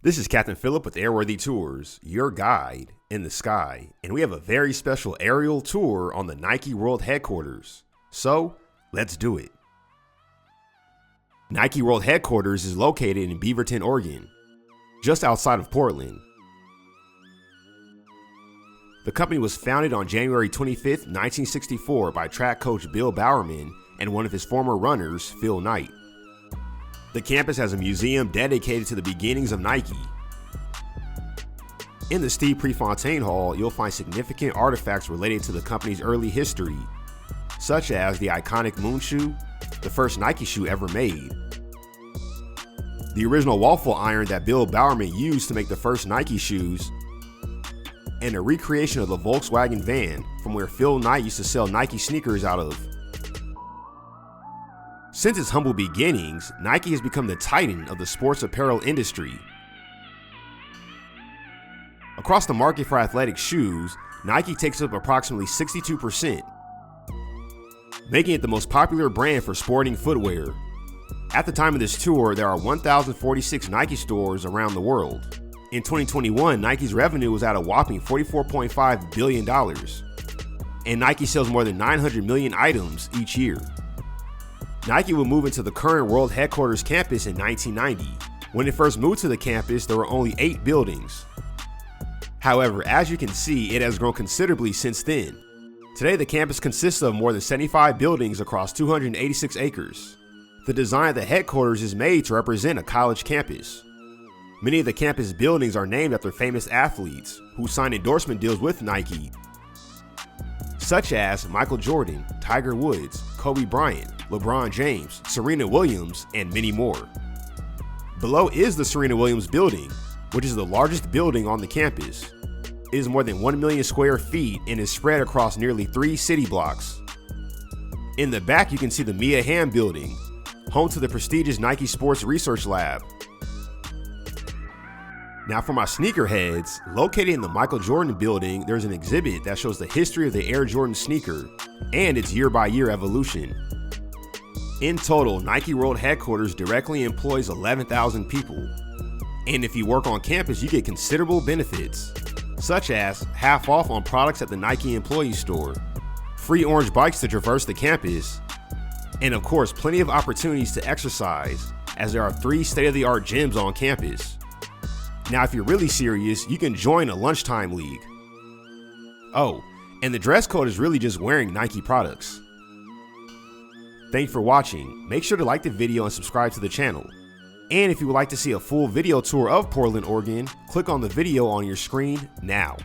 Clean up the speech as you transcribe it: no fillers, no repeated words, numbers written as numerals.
This is Captain Phillip with Airworthy Tours, your guide in the sky, and we have a very special aerial tour on the Nike World Headquarters. So, let's do it. Nike World Headquarters is located in Beaverton, Oregon, just outside of Portland. The company was founded on January 25, 1964 by track coach Bill Bowerman and one of his former runners, Phil Knight. The campus has a museum dedicated to the beginnings of Nike. In the Steve Prefontaine Hall, you'll find significant artifacts related to the company's early history, such as the iconic moon shoe, the first Nike shoe ever made, the original waffle iron that Bill Bowerman used to make the first Nike shoes, and a recreation of the Volkswagen van from where Phil Knight used to sell Nike sneakers out of. Since its humble beginnings, Nike has become the titan of the sports apparel industry. Across the market for athletic shoes, Nike takes up approximately 62%, making it the most popular brand for sporting footwear. At the time of this tour, there are 1,046 Nike stores around the world. In 2021, Nike's revenue was at a whopping $44.5 billion, and Nike sells more than 900 million items each year. Nike would move into the current World Headquarters campus in 1990. When it first moved to the campus, there were only 8 buildings. However, as you can see, it has grown considerably since then. Today, the campus consists of more than 75 buildings across 286 acres. The design of the headquarters is made to represent a college campus. Many of the campus buildings are named after famous athletes who signed endorsement deals with Nike, such as Michael Jordan, Tiger Woods, Kobe Bryant, LeBron James, Serena Williams, and many more. Below is the Serena Williams building, which is the largest building on the campus. It is more than 1 million square feet and is spread across nearly 3 city blocks. In the back, you can see the Mia Hamm building, home to the prestigious Nike Sports Research Lab. Now for my sneakerheads, located in the Michael Jordan building, there's an exhibit that shows the history of the Air Jordan sneaker and its year-by-year evolution. In total, Nike World Headquarters directly employs 11,000 people. And if you work on campus, you get considerable benefits, such as half off on products at the Nike Employee Store, free orange bikes to traverse the campus, and of course, plenty of opportunities to exercise, as there are 3 state-of-the-art gyms on campus. Now, if you're really serious, you can join a lunchtime league. Oh, and the dress code is really just wearing Nike products. Thanks for watching. Make sure to like the video and subscribe to the channel. And if you would like to see a full video tour of Portland, Oregon, click on the video on your screen now.